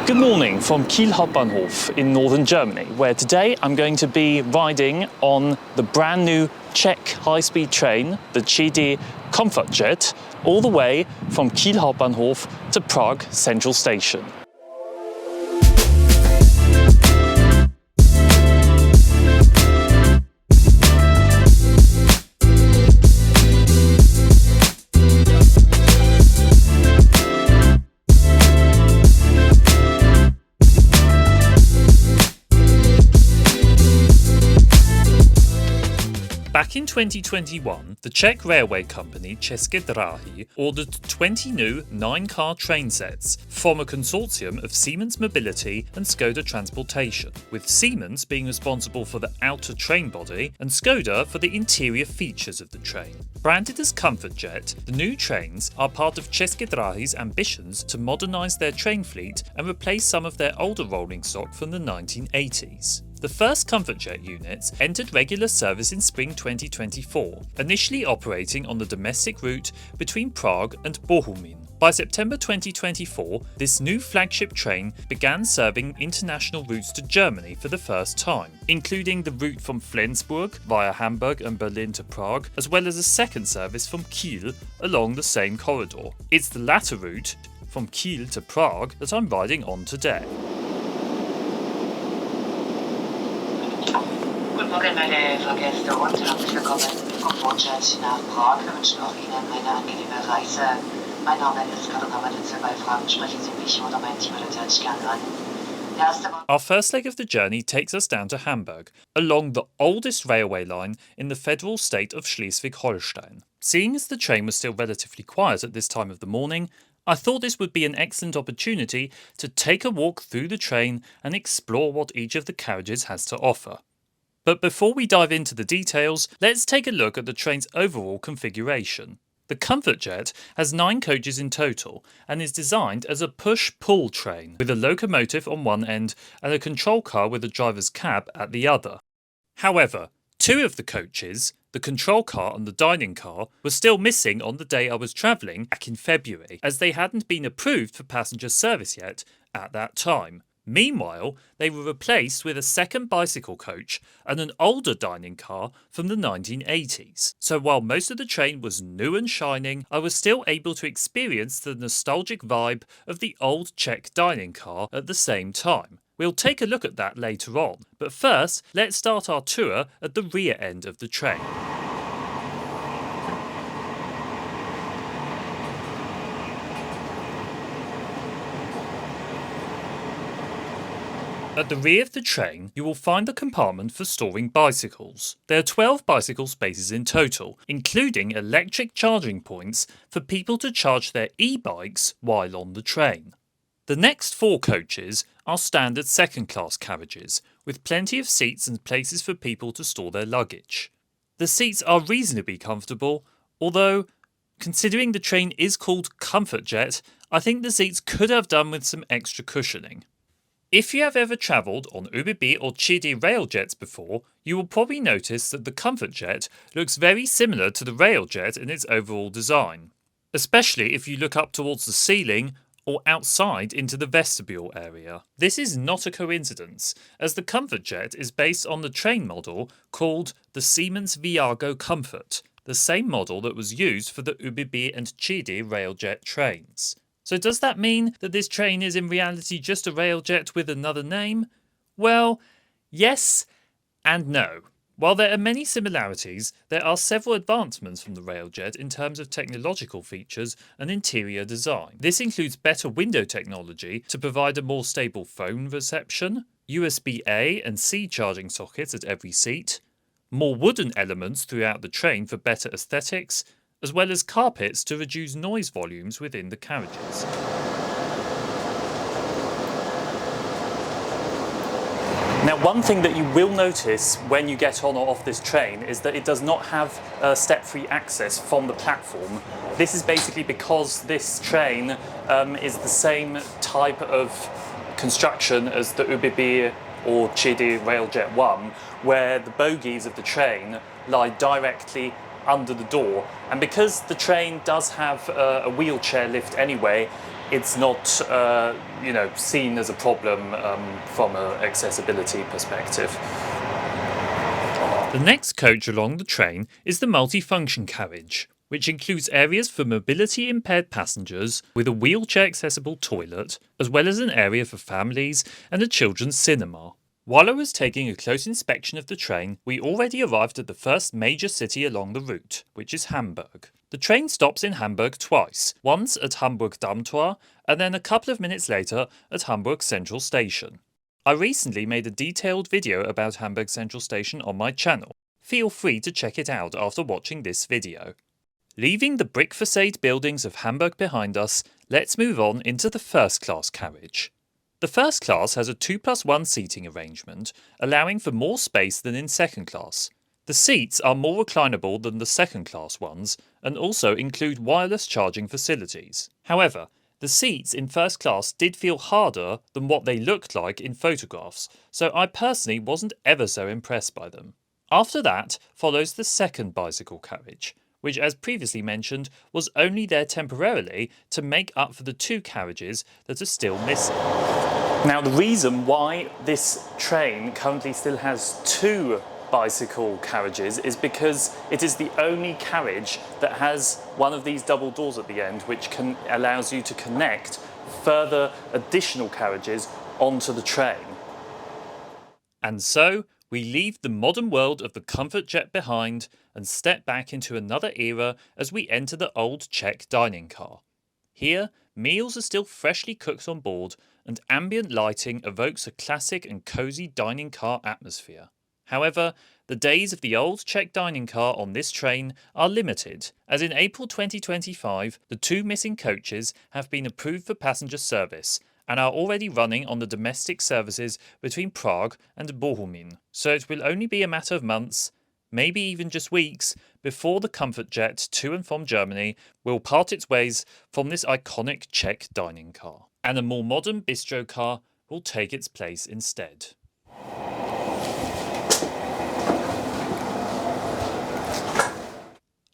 Good morning from Kiel Hauptbahnhof in northern Germany, where today I'm going to be riding on the brand new Czech high-speed train, the ČD Comfortjet, all the way from Kiel Hauptbahnhof to Prague Central Station. Back in 2021, the Czech railway company České Drahy ordered 20 new 9-car train sets from a consortium of Siemens Mobility and Škoda Transportation, with Siemens being responsible for the outer train body and Škoda for the interior features of the train. Branded as Comfortjet, the new trains are part of České Dráhy's ambitions to modernise their train fleet and replace some of their older rolling stock from the 1980s. The first Comfortjet units entered regular service in spring 2024, initially operating on the domestic route between Prague and Bohumín. By September 2024, this new flagship train began serving international routes to Germany for the first time, including the route from Flensburg via Hamburg and Berlin to Prague, as well as a second service from Kiel along the same corridor. It's the latter route, from Kiel to Prague, that I'm riding on today. Guten Morgen, meine Fahrgäste und herzlich willkommen im Comfortjet nach Prag. Wir wünschen auch Ihnen eine angenehme Reise. Mein Name ist ČD Comfortjet. Bei Fragen sprechen Sie mich oder mein Team herzlich gerne an. Our first leg of the journey takes us down to Hamburg, along the oldest railway line in the federal state of Schleswig-Holstein. Seeing as the train was still relatively quiet at this time of the morning, I thought this would be an excellent opportunity to take a walk through the train and explore what each of the carriages has to offer. But before we dive into the details, let's take a look at the train's overall configuration. The Comfortjet has 9 coaches in total and is designed as a push-pull train, with a locomotive on one end and a control car with a driver's cab at the other. However, 2 of the coaches, the control car and the dining car, were still missing on the day I was travelling back in February, as they hadn't been approved for passenger service yet at that time. Meanwhile, they were replaced with a second bicycle coach and an older dining car from the 1980s. So while most of the train was new and shining, I was still able to experience the nostalgic vibe of the old Czech dining car at the same time. We'll take a look at that later on, but first, let's start our tour at the rear end of the train. At the rear of the train, you will find the compartment for storing bicycles. There are 12 bicycle spaces in total, including electric charging points for people to charge their e-bikes while on the train. The next 4 coaches are standard second-class carriages, with plenty of seats and places for people to store their luggage. The seats are reasonably comfortable, although, considering the train is called Comfortjet, I think the seats could have done with some extra cushioning. If you have ever travelled on ÖBB or ČD railjets before, you will probably notice that the Comfortjet looks very similar to the railjet in its overall design, especially if you look up towards the ceiling or outside into the vestibule area. This is not a coincidence, as the Comfortjet is based on the train model called the Siemens Viago Comfort, the same model that was used for the ÖBB and ČD railjet trains. So does that mean that this train is in reality just a railjet with another name? Well, yes and no. While there are many similarities, there are several advancements from the railjet in terms of technological features and interior design. This includes better window technology to provide a more stable phone reception, USB-A and C charging sockets at every seat, more wooden elements throughout the train for better aesthetics, as well as carpets to reduce noise volumes within the carriages. Now, one thing that you will notice when you get on or off this train is that it does not have step-free access from the platform. This is basically because this train is the same type of construction as the ÖBB or ČD Railjet 1, where the bogies of the train lie directly under the door. And because the train does have a wheelchair lift anyway, it's not seen as a problem from an accessibility perspective. The next coach along the train is the multifunction carriage, which includes areas for mobility impaired passengers with a wheelchair accessible toilet, as well as an area for families and a children's cinema. While I was taking a close inspection of the train, we already arrived at the first major city along the route, which is Hamburg. The train stops in Hamburg twice, once at Hamburg Dammtor and then a couple of minutes later at Hamburg Central Station. I recently made a detailed video about Hamburg Central Station on my channel. Feel free to check it out after watching this video. Leaving the brick facade buildings of Hamburg behind us, let's move on into the first class carriage. The first class has a 2+1 seating arrangement, allowing for more space than in second class. The seats are more reclinable than the second class ones and also include wireless charging facilities. However, the seats in first class did feel harder than what they looked like in photographs, so I personally wasn't ever so impressed by them. After that follows the second bicycle carriage, which as previously mentioned was only there temporarily to make up for the two carriages that are still missing. Now the reason why this train currently still has two bicycle carriages is because it is the only carriage that has one of these double doors at the end, which allows you to connect further additional carriages onto the train. And so we leave the modern world of the Comfortjet behind and step back into another era as we enter the old Czech dining car. Here, meals are still freshly cooked on board and ambient lighting evokes a classic and cosy dining car atmosphere. However, the days of the old Czech dining car on this train are limited, as in April 2025 the two missing coaches have been approved for passenger service and are already running on the domestic services between Prague and Bohumín, so it will only be a matter of months, maybe even just weeks, before the Comfortjet to and from Germany will part its ways from this iconic Czech dining car, and a more modern bistro car will take its place instead.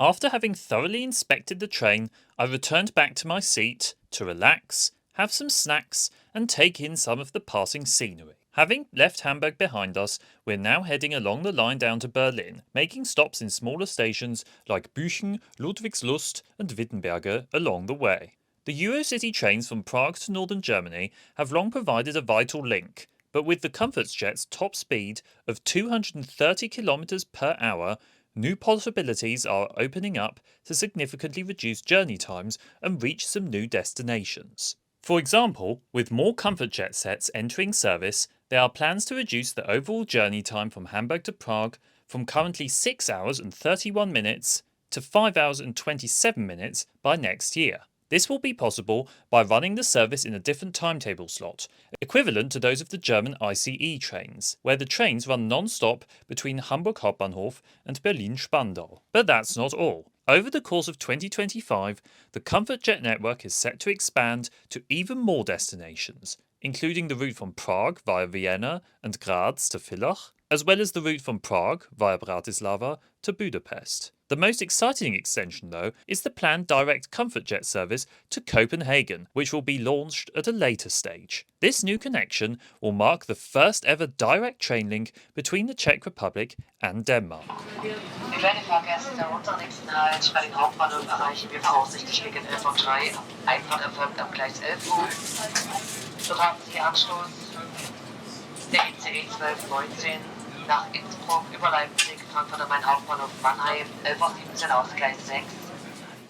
After having thoroughly inspected the train, I returned back to my seat to relax, have some snacks and take in some of the passing scenery. Having left Hamburg behind us, we're now heading along the line down to Berlin, making stops in smaller stations like Büchen, Ludwigslust and Wittenberge along the way. The Eurocity trains from Prague to northern Germany have long provided a vital link, but with the Comfortjet's top speed of 230 km per hour, new possibilities are opening up to significantly reduce journey times and reach some new destinations. For example, with more Comfortjet sets entering service, there are plans to reduce the overall journey time from Hamburg to Prague from currently 6 hours and 31 minutes to 5 hours and 27 minutes by next year. This will be possible by running the service in a different timetable slot, equivalent to those of the German ICE trains, where the trains run non-stop between Hamburg Hauptbahnhof and Berlin-Spandau. But that's not all. Over the course of 2025, the Comfortjet network is set to expand to even more destinations, including the route from Prague via Vienna and Graz to Villach, as well as the route from Prague via Bratislava to Budapest. The most exciting extension, though, is the planned direct Comfortjet service to Copenhagen, which will be launched at a later stage. This new connection will mark the first ever direct train link between the Czech Republic and Denmark. Wir werden die Fahrgäste unseren nächsten Halt bei den Hauptbahnhof erreichen wir voraussichtlich gegen 11:03 Uhr. Einfahrt erfolgt ab Gleis 11 Uhr. Dort haben Sie Anschluss der ICE 1219 nach Innsbruck über Leipzig, Frankfurt am Main Hauptbahnhof Mannheim, 11:17 Uhr aus Gleis 6.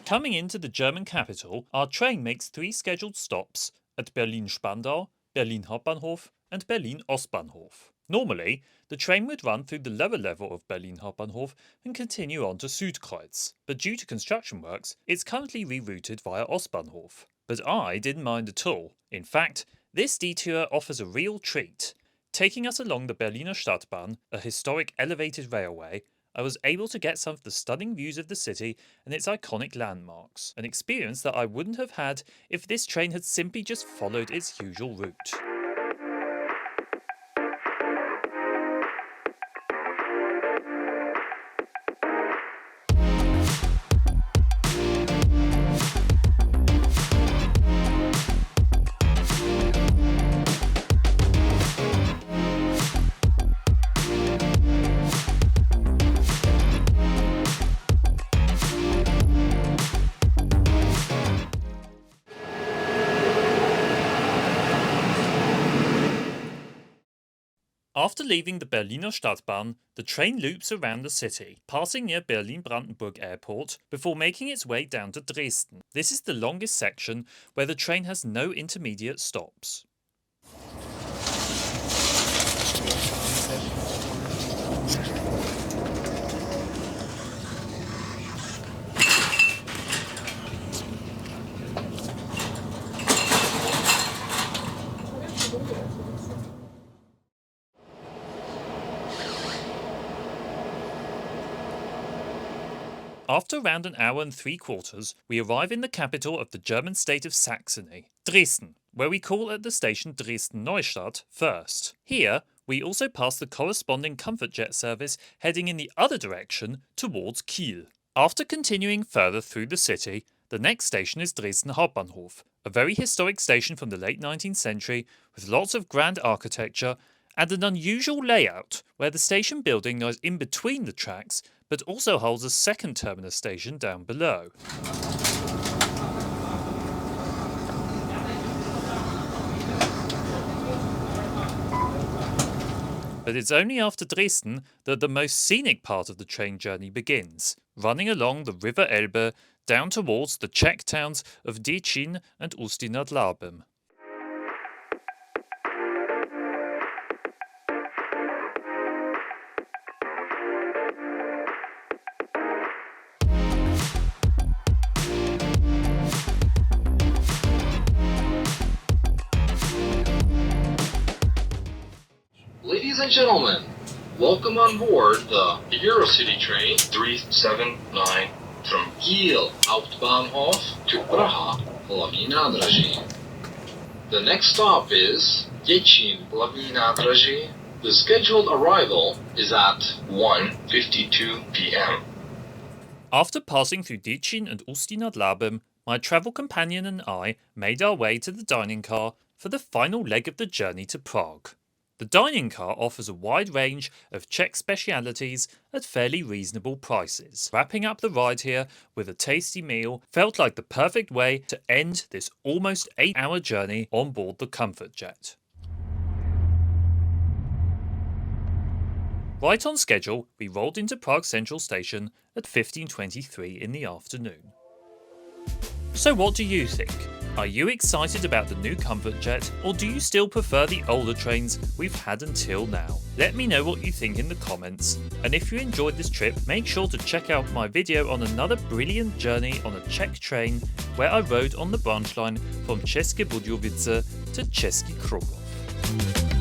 Coming into the German capital, our train makes 3 scheduled stops at Berlin-Spandau, Berlin Hauptbahnhof and Berlin Ostbahnhof. Normally, the train would run through the lower level of Berlin Hauptbahnhof and continue on to Zugreise, but due to construction works, it's currently rerouted via Ostbahnhof. But I didn't mind at all. In fact, this detour offers a real treat. Taking us along the Berliner Stadtbahn, a historic elevated railway, I was able to get some of the stunning views of the city and its iconic landmarks, an experience that I wouldn't have had if this train had simply just followed its usual route. After leaving the Berliner Stadtbahn, the train loops around the city, passing near Berlin-Brandenburg Airport before making its way down to Dresden. This is the longest section where the train has no intermediate stops. After around an hour and 3/4, we arrive in the capital of the German state of Saxony, Dresden, where we call at the station Dresden-Neustadt first. Here, we also pass the corresponding Comfortjet service heading in the other direction towards Kiel. After continuing further through the city, the next station is Dresden Hauptbahnhof, a very historic station from the late 19th century with lots of grand architecture and an unusual layout where the station building goes in between the tracks but also holds a second terminus station down below. But it's only after Dresden that the most scenic part of the train journey begins, running along the River Elbe down towards the Czech towns of Děčín and Ústí nad Labem. Ladies and gentlemen, welcome on board the Eurocity train 379 from Kiel Hauptbahnhof to Praha hlavní nádraží. The next stop is Děčín hlavní nádraží. The scheduled arrival is at 1:52 p.m. After passing through Děčín and Ústí nad Labem, my travel companion and I made our way to the dining car for the final leg of the journey to Prague. The dining car offers a wide range of Czech specialities at fairly reasonable prices. Wrapping up the ride here with a tasty meal felt like the perfect way to end this almost 8-hour journey on board the Comfortjet. Right on schedule, we rolled into Prague Central Station at 15:23 in the afternoon. So what do you think? Are you excited about the new Comfortjet, or do you still prefer the older trains we've had until now? Let me know what you think in the comments, and if you enjoyed this trip, make sure to check out my video on another brilliant journey on a Czech train where I rode on the branch line from České Budějovice to Český Krumlov.